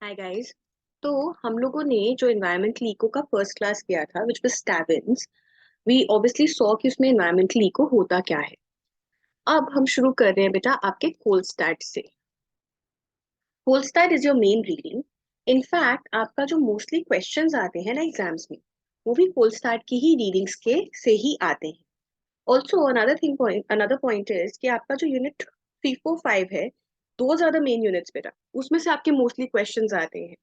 Hi guys. तो हम लोगों ने जो एनवायरमेंटल इको का फर्स्ट क्लास किया था विच वाज स्टैबिन्स, वी ऑब्वियसली सॉ कि उसमें एनवायरमेंटल इको होता क्या है। अब हम शुरू कर रहे हैं बेटा आपके कोलस्टैट से। कोलस्टैट is your main reading. In fact आपका जो मोस्टली क्वेश्चंस आते हैं ना एग्जाम्स में, वो भी कोलस्टैट की ही रीडिंग्स के से ही आते हैं। ऑल्सो अनदर पॉइंट इज कि आपका जो यूनिट 3, 4, 5 है, दो ज्यादा मेन यूनिट्स बेटा, उसमें से आपके मोस्टली क्वेश्चंस आते हैं।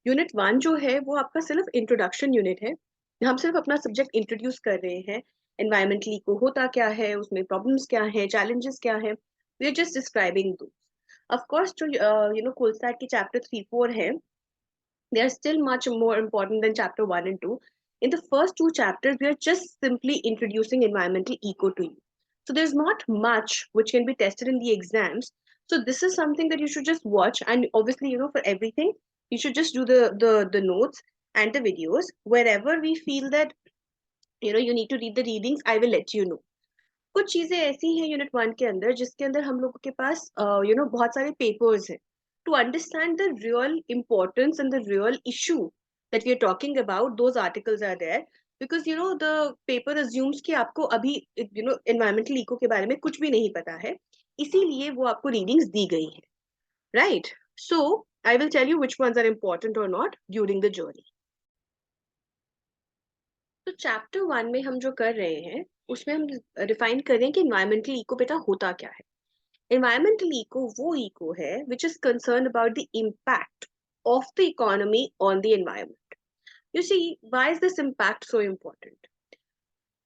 यूनिट 1 जो है वो आपका सिर्फ इंट्रोडक्शन यूनिट है। हम सिर्फ अपना सब्जेक्ट इंट्रोड्यूस कर रहे हैं। एनवायरमेंटली को होता क्या है, उसमें प्रॉब्लम्स क्या है, चैलेंजेस क्या है, वी आर जस्ट डिस्क्राइबिंग दो। ऑफ कोर्स जो कोलसैट के चैप्टर 3, 4 है, they are still much more important than chapter 1 and 2. In the first two chapters, we are just simply introducing environmental eco to you. So there's not much which can be tested in the exams. So this is something that you should just watch, and obviously, for everything, you should just do the notes and the videos. Wherever we feel that you need to read the readings, I will let you know. कुछ चीजें ऐसी हैं unit 1 के अंदर जिसके अंदर हम लोगों के पास बहुत सारे पेपर्स हैं to understand the real importance and the real issue that we are talking about, those articles are there. Because the paper assumes कि आपको अभी एनवायरमेंटल इको के बारे में कुछ भी नहीं पता है, इसीलिए वो आपको रीडिंग्स दी गई है, right? So I will tell you which ones are important और नॉट ड्यूरिंग द जर्नी। तो चैप्टर 1 में हम जो कर रहे हैं उसमें हम डिफाइन कर रहे हैं कि इन्वायरमेंटल इको बेटा होता क्या है। Environmental eco वो eco है which is concerned about the impact of the economy on the environment. You see, why is this impact so important?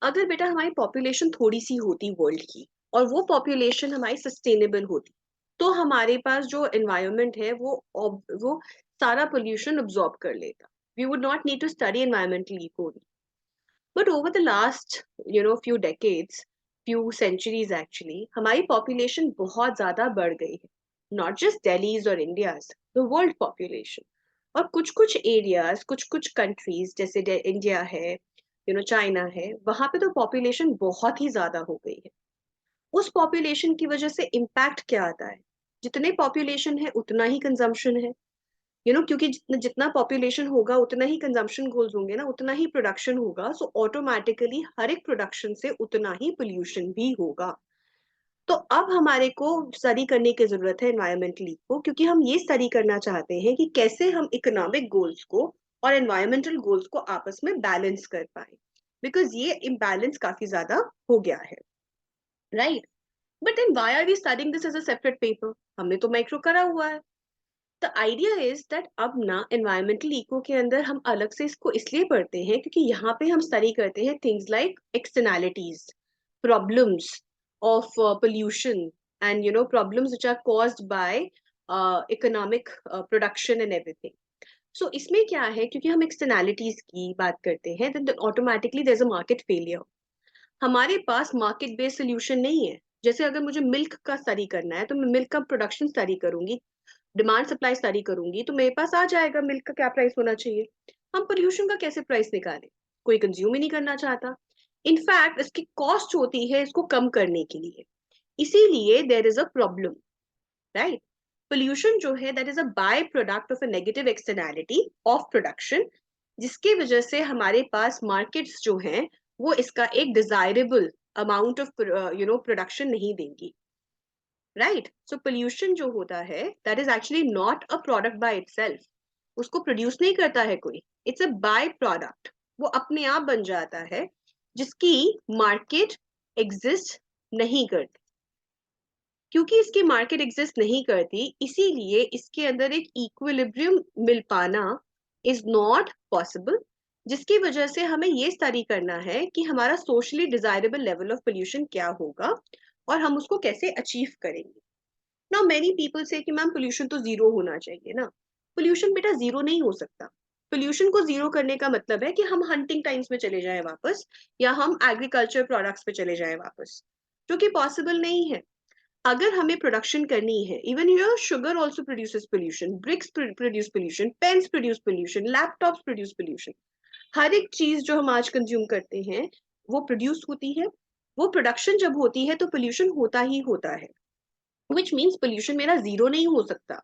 अगर बेटा हमारी पॉपुलेशन थोड़ी सी होती वर्ल्ड की, और वो पॉपुलेशन हमारी सस्टेनेबल होती, तो हमारे पास जो एनवायरनमेंट है वो सारा पोल्यूशन अब्सॉर्ब कर लेता। We would not need to study environmental eco. But over the last, few decades, few centuries actually, हमारी population बहुत ज़्यादा बढ़ गई है. Not just Delhi's or India's, the world population. और कुछ कुछ areas, कुछ कुछ countries जैसे इंडिया है, चाइना है, वहाँ पे तो population बहुत ही ज़्यादा हो गई है। उस population की वजह से impact क्या आता है? जितने population है उतना ही consumption है। क्योंकि जितना जितना पॉपुलेशन होगा उतना ही कंजम्पशन गोल्स होंगे ना, उतना ही प्रोडक्शन होगा, सो ऑटोमेटिकली हर एक प्रोडक्शन से उतना ही पोल्यूशन भी होगा। तो अब हमारे को स्टडी करने की जरूरत है एनवायरमेंटली को, क्योंकि हम ये स्टडी करना चाहते हैं कि कैसे हम इकोनॉमिक गोल्स को और एनवायरमेंटल गोल्स को आपस में बैलेंस कर पाए, बिकॉज ये इम्बैलेंस काफी ज्यादा हो गया है, right? But then why are we studying this as a separate paper? हमने तो माइक्रो करा हुआ है। द आइडिया इज दैट अब ना एनवायरमेंटल इको के अंदर हम अलग से इसको इसलिए पढ़ते हैं क्योंकि यहाँ पे हम स्टडी करते हैं things like externalities, problems of pollution, and problems which are caused by economic production and everything. So इसमें क्या है, क्योंकि हम एक्सटर्नैलिटीज की बात करते हैं then automatically there is a market failure. हमारे पास मार्केट बेस्ड सोल्यूशन नहीं है। जैसे अगर मुझे मिल्क का स्टडी करना है तो मैं मिल्क का प्रोडक्शन स्टडी करूंगी, डिमांड सप्लाई स्टडी करूंगी, तो मेरे पास आ जाएगा मिल्क का क्या प्राइस होना चाहिए। हम पोल्यूशन का कैसे प्राइस निकालें? कोई कंज्यूम ही नहीं करना चाहता। इनफैक्ट इसकी कॉस्ट होती है इसको कम करने के लिए, इसीलिए there is a problem, right? Pollution जो है that is a by product of a negative externality of production, जिसकी वजह से हमारे पास मार्केट्स जो हैं वो इसका एक डिजायरेबल अमाउंट ऑफ प्रोडक्शन नहीं देंगी, राइट? सो पोल्यूशन जो होता है that is actually not a product by itself. उसको प्रोड्यूस नहीं करता है कोई, इट्स अ बाय प्रोडक्ट। वो अपने आप बन जाता है, जिसकी मार्केट एग्जिस्ट नहीं करती। क्योंकि इसकी मार्केट एग्जिस्ट नहीं करती, इसीलिए इसके अंदर एक इक्विलिब्रियम मिल पाना इज नॉट पॉसिबल, जिसकी वजह से हमें ये स्टडी करना है कि हमारा socially desirable level of pollution क्या होगा और हम उसको कैसे अचीव करेंगे। नाउ मेनी पीपल से कि मैम पोल्यूशन तो जीरो होना चाहिए ना। पोल्यूशन बेटा जीरो नहीं हो सकता। पोल्यूशन को जीरो करने का मतलब है कि हम हंटिंग टाइम्स में चले जाएं वापस, या हम एग्रीकल्चर प्रोडक्ट्स पे चले जाएं वापस, जो कि पॉसिबल नहीं है। अगर हमें प्रोडक्शन करनी है, even your sugar also produces pollution, bricks produce pollution, pens produce pollution, laptops produce pollution. हर एक चीज जो हम आज कंज्यूम करते हैं वो प्रोड्यूस होती है। वो प्रोडक्शन जब होती है तो पोल्यूशन होता ही होता है, विच मीन्स पोल्यूशन मेरा जीरो नहीं हो सकता।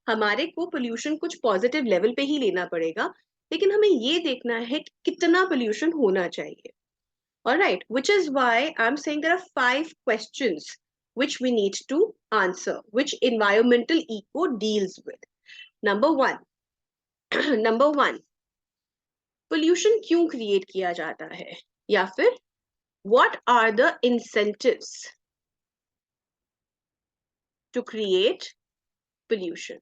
हमारे को पोल्यूशन कुछ पॉजिटिव लेवल पे ही लेना पड़ेगा, लेकिन हमें ये देखना है कि कितना पोल्यूशन होना चाहिए. All right, which is why I'm saying there are 5 questions which we need to answer, which environmental eco deals with. Number one, number one, pollution क्यों create किया जाता है, या फिर what are the incentives to create pollution?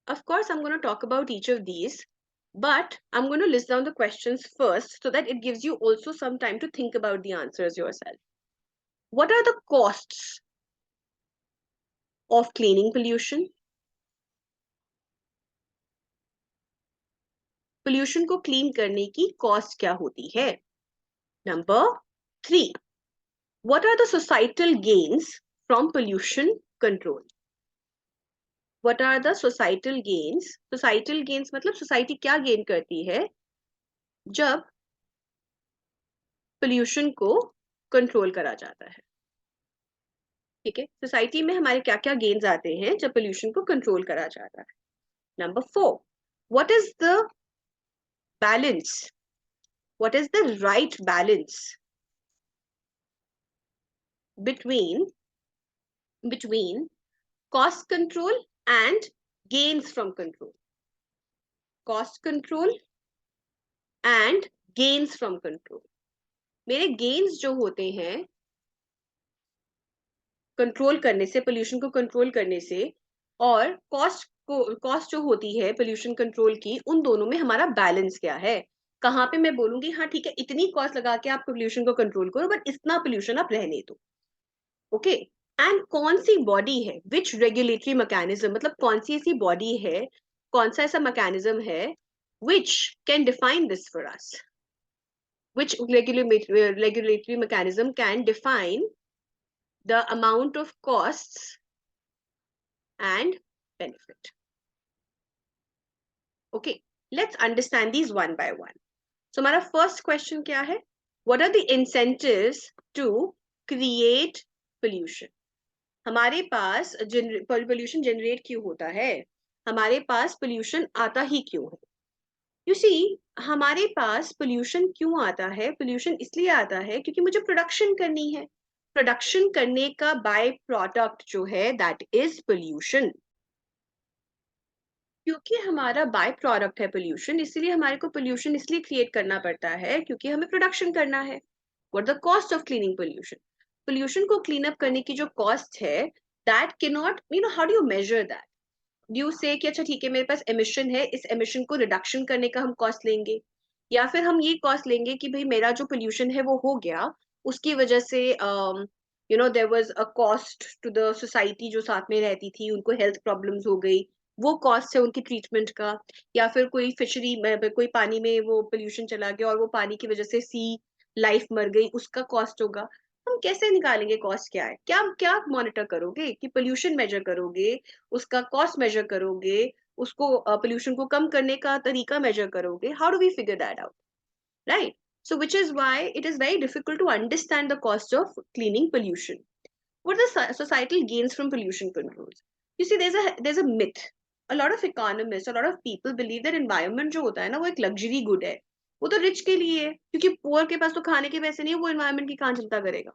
Of course, I'm going to talk about each of these, but I'm going to list down the questions first so that it gives you also some time to think about the answers yourself. What are the costs of cleaning pollution? Pollution को clean करने की cost क्या होती है? Number 3, what are the societal gains from pollution control? What are the societal gains? Societal gains मतलब society क्या gain करती है जब पोल्यूशन को कंट्रोल करा जाता है. ठीक है, सोसाइटी में हमारे क्या क्या गेन्स आते हैं जब पोल्यूशन को कंट्रोल करा जाता है. Number 4, what is the balance, what is the right balance between cost control and gains from control? Cost control and gains from control. मेरे gains जो होते हैं कंट्रोल करने से, पोल्यूशन को कंट्रोल करने से, और कॉस्ट जो होती है पोल्यूशन कंट्रोल की, उन दोनों में हमारा बैलेंस क्या है? कहाँ पे मैं बोलूंगी हाँ ठीक है इतनी कॉस्ट लगा के आप पोल्यूशन को कंट्रोल करो बट इतना पोल्यूशन आप रहने दो. ओके, एंड कौन सी बॉडी है, विच रेगुलेटरी मैकेनिज्म, मतलब कौन सी ऐसी बॉडी है, कौन सा ऐसा मैकेनिज्म है which can define this for us? Which regulatory mechanism can define the amount of costs and benefit? Okay, let's understand these one by one. So हमारा first question क्या है? What are the incentives to create pollution? हमारे पास pollution generate क्यों होता है, हमारे पास pollution आता ही क्यों है? यू सी, हमारे पास पोल्यूशन क्यों आता है? पोल्यूशन इसलिए आता है क्योंकि मुझे प्रोडक्शन करनी है. प्रोडक्शन करने का बाय प्रोडक्ट जो है दैट इज पोल्यूशन. क्योंकि हमारा बाय प्रोडक्ट है पोल्यूशन, इसलिए हमारे को पोल्यूशन इसलिए क्रिएट करना पड़ता है क्योंकि हमें प्रोडक्शन करना है. What the cost of cleaning pollution? Pollution को क्लीन अप करने की जो कॉस्ट है that can not, you know, how do you measure that? Due से कि अच्छा ठीक है मेरे पास एमिशन है, इस एमिशन को रिडक्शन करने का हम कॉस्ट लेंगे, या फिर हम ये कॉस्ट लेंगे कि भाई मेरा जो पोल्यूशन है वो हो गया, उसकी वजह से you know there was a cost to the society जो साथ में रहती थी, उनको हेल्थ प्रॉब्लम्स हो गई, वो कॉस्ट है उनकी ट्रीटमेंट का. या फिर कोई फिशरी में कोई पानी में वो पोल्यूशन चला गया और वो पानी की वजह से सी लाइफ मर गई, उसका कॉस्ट होगा. हम कैसे निकालेंगे कॉस्ट क्या है? क्या क्या मॉनिटर करोगे कि पोल्यूशन मेजर करोगे, उसका कॉस्ट मेजर करोगे, उसको पोल्यूशन को कम करने का तरीका मेजर करोगे? How do we figure that out, right? So which is why it is very difficult to understand the cost of cleaning pollution. What are the societal gains from pollution controls? You see, there's a myth. A lot of economists, a lot of people believe that environment जो होता है ना वो एक luxury good है, वो तो rich के लिए है, क्योंकि poor के पास तो खाने के पैसे नहीं है, वो environment की कहाँ चिंता करेगा?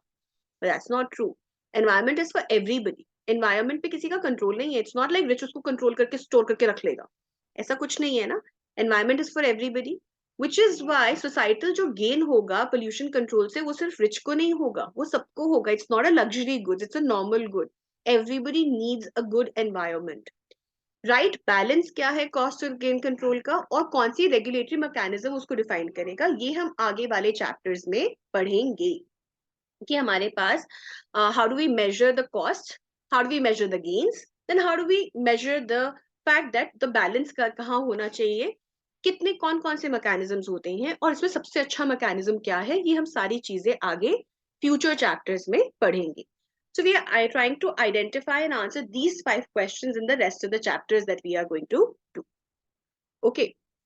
But that's not true. Environment is for everybody. Environment पे किसी का कंट्रोल नहीं है. It's not like rich उसको कंट्रोल करके स्टोर करके रख लेगा, ऐसा कुछ नहीं है ना. Environment is for everybody, which is why societal जो गेन होगा पोल्यूशन कंट्रोल से वो सिर्फ रिच को नहीं होगा, वो सबको होगा. It's not a luxury good, it's a normal good. Everybody needs a good environment. Right balance क्या है कॉस्ट और गेन कंट्रोल का, और कौन सी रेगुलेटरी मैकेनिज्म उसको डिफाइन करेगा, ये हम आगे वाले चैप्टर्स में पढ़ेंगे. कि हमारे पास how do we measure the cost, how do we measure the gains, then how do we measure the fact that the balance का कहाँ होना चाहिए, कितने कौन कौन से मैकेनिज्म्स होते हैं, और इसमें सबसे अच्छा मैकेनिज्म क्या है, ये हम सारी चीजें आगे फ्यूचर चैप्टर्स में पढ़ेंगे. So we are trying to identify and answer these 5 questions in the rest of the chapters that we are going to do. Okay,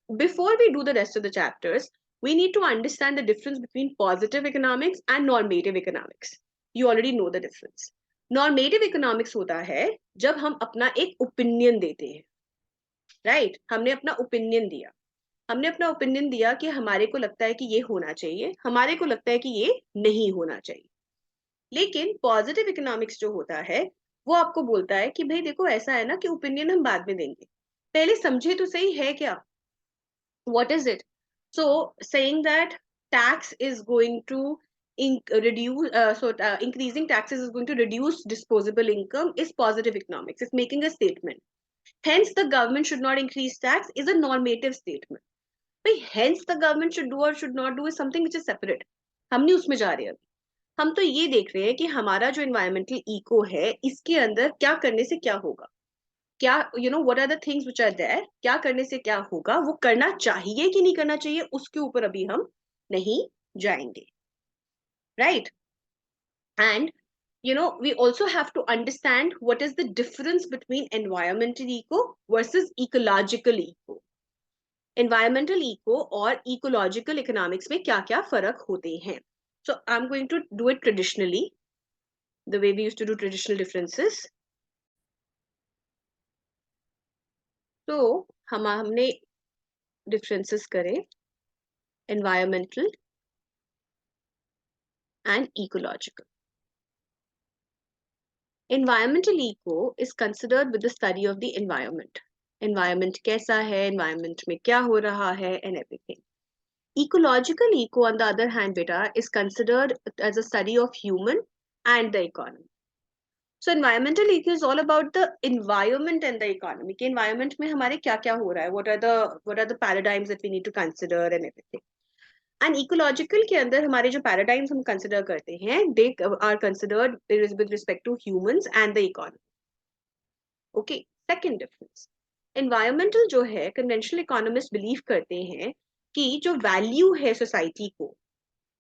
before we do the rest of the chapters, we need to understand the difference between positive economics and normative economics. You already know the difference. Normative economics होता है जब हम अपना एक opinion देते हैं, right? हमने अपना ओपिनियन दिया, हमने अपना ओपिनियन दिया कि हमारे को लगता है कि ये होना चाहिए, हमारे को लगता है कि ये नहीं होना चाहिए। लेकिन पॉजिटिव इकोनॉमिक्स जो होता है वो आपको बोलता है कि भाई देखो ऐसा है ना कि ओपिनियन हम बाद में देंगे, पहले समझे तो सही है क्या, what is it? So saying that tax is going to reduce, increasing taxes is going to reduce disposable income is positive economics. It's making a statement. Hence, the government should not increase tax is a normative statement. But hence, the government should do or should not do is something which is separate. हम नहीं उसमें जा रहे हैं, हम तो ये देख रहे हैं कि हमारा जो environmental eco है इसके अंदर क्या करने से क्या होगा, क्या what are the things which are there, क्या करने से क्या होगा, वो करना चाहिए कि नहीं करना चाहिए उसके ऊपर अभी हम नहीं जाएंगे, right? And we also have to understand what is the difference between environmental eco versus ecological eco. environmental eco और ecological economics में क्या क्या फर्क होते हैं? So I'm going to do it traditionally, the way we used to do traditional differences. तो हमने differences करे environmental and ecological. Environmental eco is considered with the study of the environment. Environment कैसा है, environment में क्या हो रहा है, and everything. Ecological eco, on the other hand, beta, is considered as a study of human and the economy. So environmental eco is all about the environment and the economy. कि environment में हमारे क्या क्या हो रहा है, what are the paradigms that we need to consider and everything. And ecological के अंदर हमारे जो पैराडाइम्स हम कंसिडर करते हैं they are considered with respect to humans and the economy. Okay, second difference, environmental जो है कन्वेंशनल इकोनॉमिस्ट बिलीव करते हैं कि जो वैल्यू है सोसाइटी को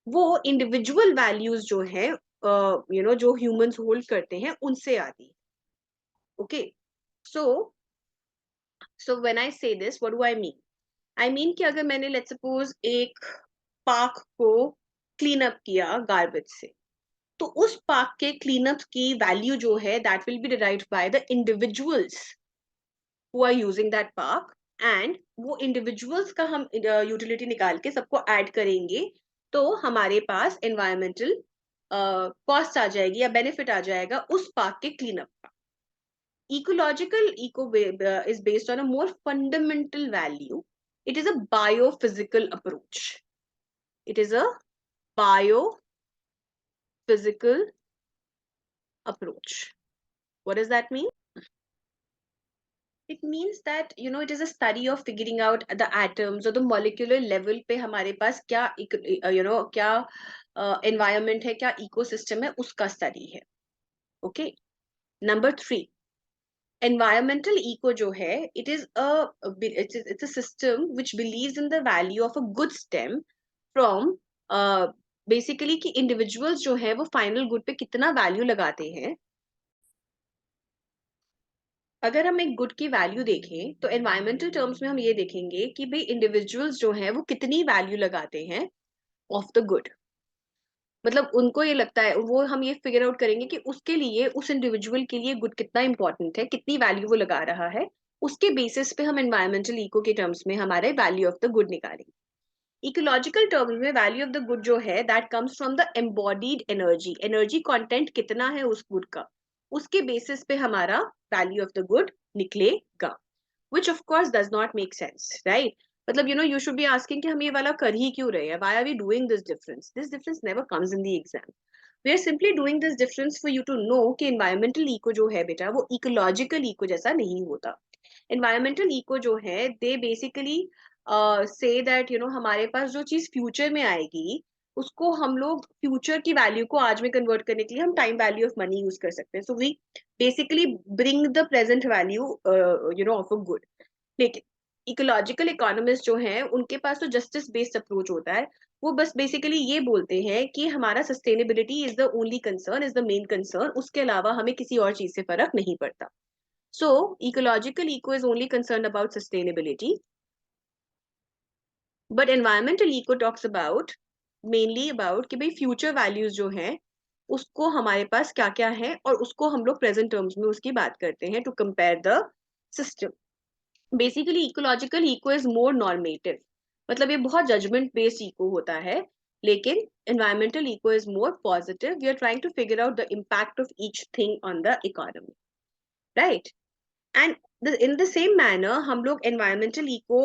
वो इंडिविजुअल वैल्यूज जो है जो ह्यूमंस होल्ड करते हैं उनसे आती है। ओके, सो व्हेन आई से this what do I mean? I mean कि अगर मैंने लेट्स सपोज एक पार्क को क्लीन अप किया गार्बेज से, तो उस पार्क के क्लीन अप की वैल्यू जो है that will be derived by the individuals who are using that park, and वो इंडिविजुअल्स का हम यूटिलिटी निकाल के सबको ऐड करेंगे तो हमारे पास एनवायरमेंटल कॉस्ट आ जाएगी या बेनिफिट आ जाएगा उस पार्क के क्लीन अप का। ecological eco is based on a more fundamental value. It is a biophysical approach. It is a biophysical approach. What does that mean? It means that it is a study of figuring out the atoms or the molecular level पे हमारे पास क्या क्या environment है, क्या ecosystem है, उसका study है। Okay, number 3, environmental eco जो है it's a system which believes in the value of a good stem from basically कि individuals जो है वो final good पे कितना value लगाते हैं। अगर हम एक गुड की वैल्यू देखें तो एनवायरमेंटल टर्म्स में हम ये देखेंगे कि भाई इंडिविजुअल्स जो हैं वो कितनी वैल्यू लगाते हैं ऑफ द गुड, मतलब उनको ये लगता है, वो हम ये फिगर आउट करेंगे कि उसके लिए उस इंडिविजुअल के लिए गुड कितना इंपॉर्टेंट है, कितनी वैल्यू वो लगा रहा है, उसके बेसिस पे हम एनवायरमेंटल इको के टर्म्स में हमारे वैल्यू ऑफ द गुड निकालेंगे। इकोलॉजिकल टर्म्स में वैल्यू ऑफ द गुड जो है that comes from the embodied energy, energy content कितना है उस गुड का, उसके बेसिस पे हमारा वैल्यू ऑफ द गुड निकलेगा, which of course does not make sense, right? मतलब you should be asking कि हम ये वाला कर ही क्यों रहे हैं, why are we doing this difference? This difference never comes in the exam. We are simply doing this difference for you to know कि environmental eco जो है बेटा वो ecological eco जैसा नहीं होता। environmental eco जो है they basically say that हमारे पास जो चीज फ्यूचर में आएगी उसको हम लोग फ्यूचर की वैल्यू को आज में कन्वर्ट करने के लिए हम time value of money use कर सकते हैं। So we basically bring the present value of a good. लेकिन इकोलॉजिकल इकोनॉमिस्ट जो हैं उनके पास तो जस्टिस बेस्ड अप्रोच होता है, वो बस बेसिकली ये बोलते हैं कि हमारा sustainability is the only concern, is the main concern, उसके अलावा हमें किसी और चीज से फर्क नहीं पड़ता। So ecological eco is only concern about sustainability, but environmental eco talks about mainly about कि भाई फ्यूचर वैल्यूज जो हैं उसको हमारे पास क्या क्या है, और उसको हम लोग प्रेजेंट टर्म्स में उसकी बात करते हैं to compare the system. Basically ecological eco is more normative, मतलब ये बहुत जजमेंट बेस्ड इको होता है, लेकिन environmental eco is more positive. We are trying to figure out the impact of each thing on the economy, right? And in the same manner हम लोग environmental eco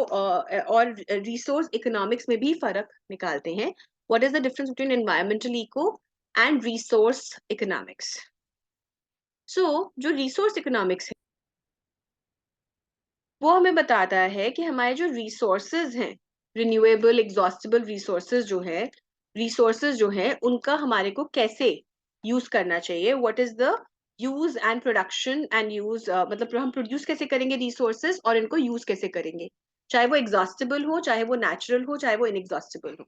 और resource economics में भी फर्क निकालते हैं. What is the difference between environmental eco and resource economics? So जो resource economics है वो हमें बताता है कि हमारे जो रिसोर्सेज हैं, रिन्यूएबल एग्जॉस्टिबल रिसोर्सेज जो हैं उनका हमारे को कैसे यूज करना चाहिए. What is the use and production and use, मतलब हम प्रोड्यूस कैसे करेंगे रिसोर्सेज और इनको यूज कैसे करेंगे, चाहे वो एग्जॉस्टिबल हो, चाहे वो नेचुरल हो, चाहे वो इनएग्जॉस्टिबल हो.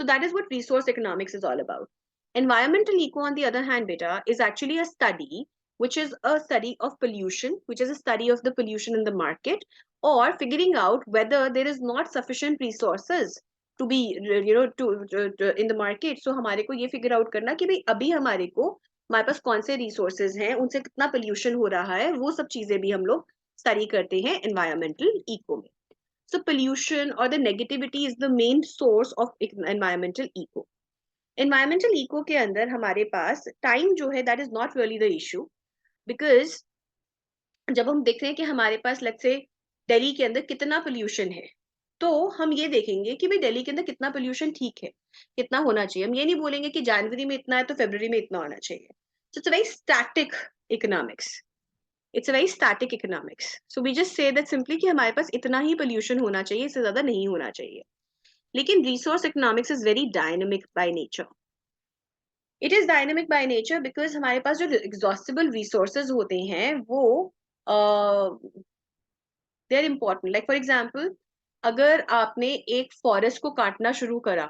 So that is what resource economics is all about. Environmental eco, on the other hand, beta, is actually a study, which is a study of pollution, which is a study of the pollution in the market, or figuring out whether there is not sufficient resources to be, in the market. So हमारे को ये figure out करना कि भाई अभी हमारे पास कौन से resources हैं, उनसे कितना pollution हो रहा है, वो सब चीजें भी हम लोग study करते हैं environmental eco में. So pollution or the negativity is the main source of environmental eco. Environmental eco के अंदर हमारे पास time जो है that is not really the issue, because जब हम देख रहे हैं कि हमारे पास let's say दिल्ली के अंदर कितना pollution है, तो हम ये देखेंगे कि भाई दिल्ली के अंदर कितना pollution ठीक है, कितना होना चाहिए. हम ये नहीं बोलेंगे कि जनवरी में इतना है तो फरवरी में इतना होना चाहिए. So it's a very static economics. It's a very static economics. So we just say that simply कि हमारे पास इतना ही pollution होना चाहिए, इससे ज्यादा नहीं होना चाहिए. लेकिन resource economics is very dynamic by nature. It is dynamic by nature because हमारे पास जो exhaustible resources होते हैं वो they are important. Like for example, अगर आपने एक forest को काटना शुरू करा,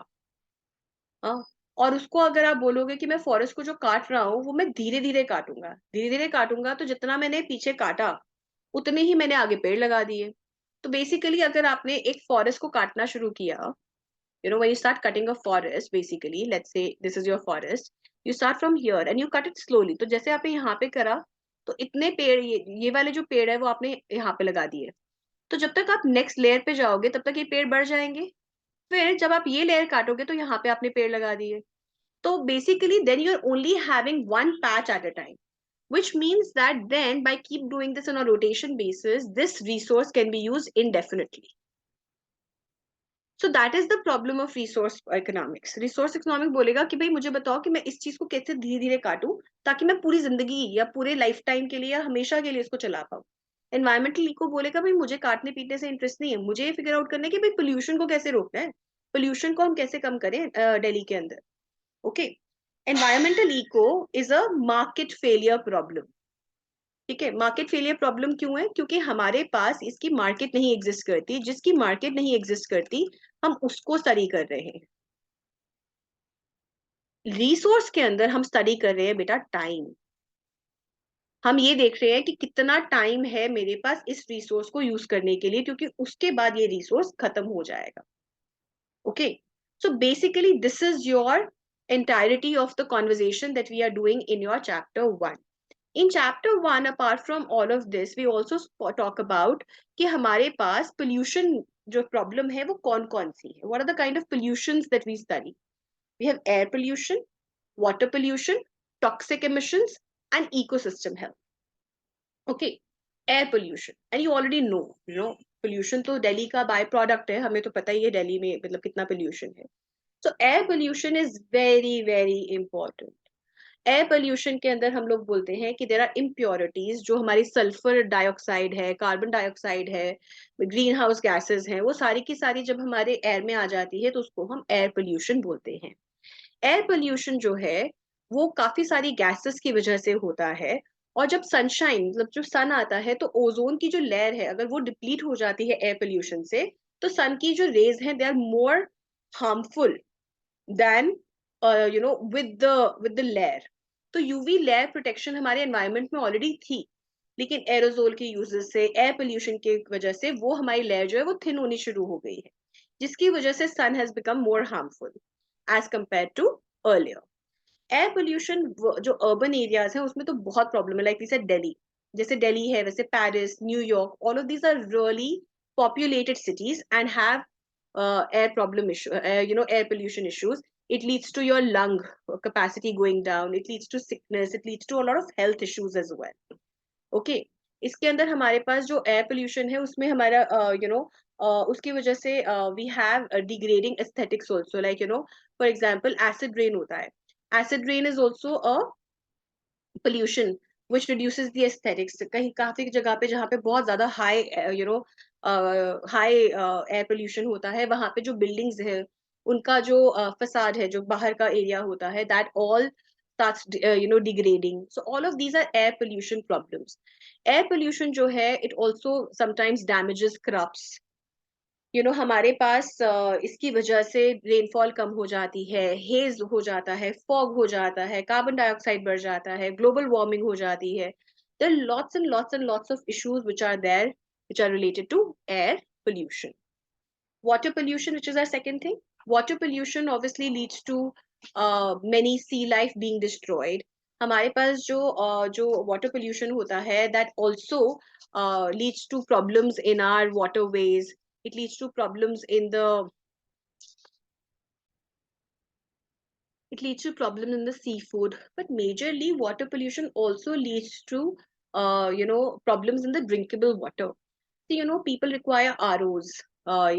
और उसको अगर आप बोलोगे कि मैं फॉरेस्ट को जो काट रहा हूँ वो मैं धीरे धीरे काटूंगा, तो जितना मैंने पीछे काटा उतने ही मैंने आगे पेड़ लगा दिए. तो बेसिकली अगर आपने एक फॉरेस्ट को काटना शुरू किया, when you start cutting a forest, basically let's say this is your forest, you start from here and you cut it slowly. तो जैसे आपने यहाँ पे करा, तो इतने पेड़, ये वाले जो पेड़ है वो आपने यहाँ पे लगा दिए. तो जब तक आप नेक्स्ट लेयर पे जाओगे तब तक ये पेड़ बढ़ जाएंगे. फिर जब आप ये लेयर काटोगे तो यहाँ पे आपने पेड़ लगा दिए. तो basically then you're only having one patch at a time, which means that then by keep doing this on a rotation basis, this resource can be used indefinitely. So that is the problem of resource economics. Resource economics बोलेगा कि भाई मुझे बताओ कि मैं इस चीज को कैसे धीरे धीरे काटूं ताकि मैं पूरी जिंदगी या पूरे लाइफ टाइम के लिए या हमेशा के लिए इसको चला पाऊं. एनवायरमेंटल इको बोलेगा भाई मुझे काटने पीटने से इंटरेस्ट नहीं है, मुझे ये फिगर आउट करना है कि भाई पोल्यूशन को कैसे रोकना है, पोल्यूशन को हम कैसे कम करें दिल्ली के अंदर. Okay. Environmental eco is a market failure problem. ठीक है. मार्केट फेलियर प्रॉब्लम क्यों है? क्योंकि हमारे पास इसकी मार्केट नहीं एग्जिस्ट करती. जिसकी मार्केट नहीं एग्जिस्ट करती हम उसको स्टडी कर रहे हैं. रिसोर्स के अंदर हम स्टडी कर रहे हैं बेटा टाइम. हम ये देख रहे हैं कि कितना टाइम है मेरे पास इस रिसोर्स को यूज करने के लिए, क्योंकि उसके बाद ये रिसोर्स खत्म हो जाएगा. Okay. So basically this is your entirety of the conversation that we are doing in your chapter 1. In chapter 1, apart from all of this, we also talk about कि हमारे पास pollution जो problem है वो कौन कौन सी है. What are the kind of pollutions that we study? We have air pollution, water pollution, toxic emissions, and ecosystem health. Okay, air pollution, and you already know, pollution तो दिल्ली का बाय प्रोडक्ट है, हमें तो पता ही है दिल्ली में मतलब कितना pollution है. So air pollution is very very important. Air pollution के अंदर हम लोग बोलते हैं कि देर आर इम्प्योरिटीज, जो हमारी सल्फर डाइऑक्साइड है, कार्बन डाइऑक्साइड है, ग्रीन हाउस गैसेज हैं, वो सारी की सारी जब हमारे एयर में आ जाती है तो उसको हम एयर पोल्यूशन बोलते हैं. एयर पोल्यूशन जो है वो काफी सारी गैसेस की वजह से होता है. और जब सनशाइन मतलब जो सन आता है तो ओजोन की जो लेयर है अगर वो डिप्लीट हो जाती है एयर पोल्यूशन से, तो सन की जो रेज हैं they are more harmful than with the layer. तो यूवी लेयर प्रोटेक्शन हमारे एनवायरनमेंट में ऑलरेडी थी, लेकिन एरोजोल के यूजेस से, एयर पोल्यूशन की वजह से वो हमारी लेयर जो है वो थिन होनी शुरू हो गई है, जिसकी वजह से sun has become more harmful as compare to earlier. Air pollution जो अर्बन एरियाज है उसमें तो बहुत प्रॉब्लम है, लाइक वी सेड दिल्ली, जैसे दिल्ली है वैसे Paris, New York, all of these are really populated cities and have air problem issue, air pollution issues. It leads to your lung capacity going down, it leads to sickness, it leads to a lot of health issues as well. Okay, इसके अंदर हमारे पास जो air pollution है उसमें हमारा उसकी वजह से we have degrading aesthetics also, like for example acid rain होता है. Acid rain is also a pollution which reduces the aesthetics. कहीं काफी जगह पे जहाँ पे बहुत ज्यादा हाई हाई एयर पोल्यूशन होता है, वहां पे जो बिल्डिंग्स है उनका जो फसाड है, जो बाहर का एरिया होता है, that all starts degrading. So all of these are air pollution problems. Air pollution जो है it also sometimes damages crops. हमारे पास इसकी वजह से रेनफॉल कम हो जाती है, हेज हो जाता है, फॉग हो जाता है, कार्बन डाइऑक्साइड बढ़ जाता है, ग्लोबल वार्मिंग हो जाती है. There are lots of issues which are there which are related to air pollution. Water pollution, which is our second thing. Water pollution obviously leads to many sea life being destroyed. हमारे पास जो water pollution होता है, that also leads to problems in our waterways. It leads to problems in the it leads to problems in the seafood. But majorly, water pollution also leads to problems in the drinkable water. So, people require ROs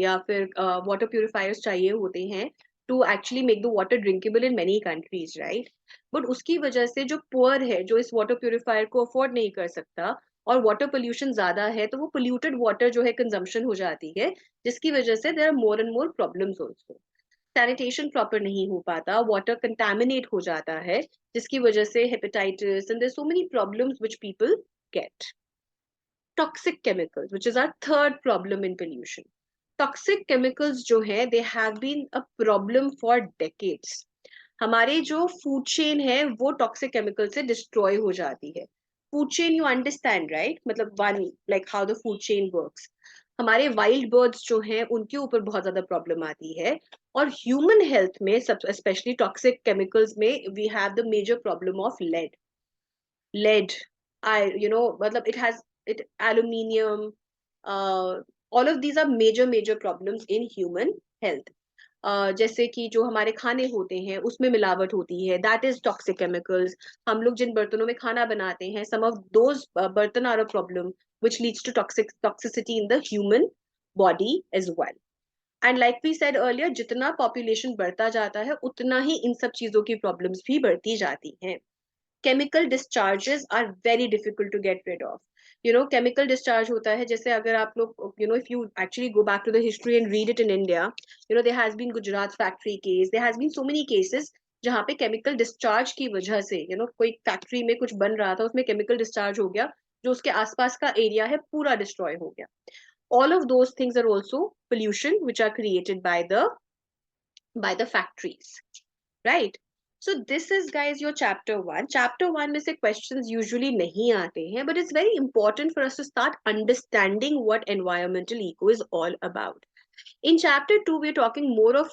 या फिर water purifiers चाहिए होते हैं to actually make the water drinkable in many countries, right? But उसकी वजह से जो poor है, जो इस water purifier को afford नहीं कर सकता, और water pollution ज्यादा है, तो वो polluted water जो है consumption हो जाती है, जिसकी वजह से there are more and more problems also. Sanitation proper नहीं हो पाता, वाटर कंटामिनेट हो जाता है, जिसकी वजह से hepatitis and there so many problems which people get. Toxic chemicals, which is our third problem in pollution. Toxic chemicals जो है they have been a problem for decades. हमारे जो फूड चेन है वो टॉक्सिक केमिकल से destroy हो जाती है. Food chain you understand right, मतलब one like how the food chain works. हमारे वाइल्ड बर्ड्स जो हैं उनके ऊपर बहुत ज्यादा प्रॉब्लम आती है, और ह्यूमन हेल्थ में सब स्पेशली टॉक्सिक केमिकल्स में we have the major problem of lead, I मतलब it has it aluminium, all of these are major problems in human health. जैसे कि जो हमारे खाने होते हैं उसमें मिलावट होती है, दैट इज टॉक्सिक केमिकल्स. हम लोग जिन बर्तनों में खाना बनाते हैं, सम ऑफ दोज बर्तन are a problem which leads to toxicity in the human body as well. And like we said earlier, जितना population बढ़ता जाता है उतना ही इन सब चीजों की problems भी बढ़ती जाती हैं. Chemical discharges are very difficult to get rid of. Chemical discharge होता है, जैसे अगर आप लोग if you actually go back to the history and read it in India, there has been Gujarat factory case, there has been so many cases जहाँ पे chemical discharge की वजह से कोई फैक्ट्री में कुछ बन रहा था, उसमें chemical discharge हो गया, जो उसके आसपास का एरिया है पूरा डिस्ट्रॉय हो गया. All of those things are also pollution which are created by the factories, right? So this is guys your chapter 1. Chapter 1 में से questions usually नहीं आते हैं, but it's very important for us to start understanding what environmental eco is all about. In chapter 2 we're talking more of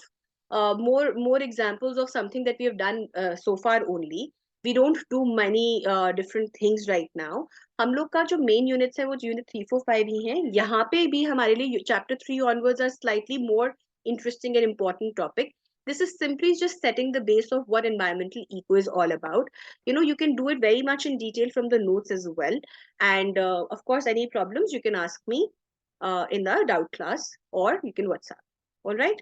more examples of something that we have done so far only. We don't do many different things right now. हम लोग का जो main units है वो unit 3 4 5 ही हैं. यहाँ पे भी हमारे लिए chapter 3 onwards are slightly more interesting and important topic. This is simply just setting the base of what environmental eco is all about. You can do it very much in detail from the notes as well. And of course, any problems you can ask me in the doubt class, or you can WhatsApp. All right.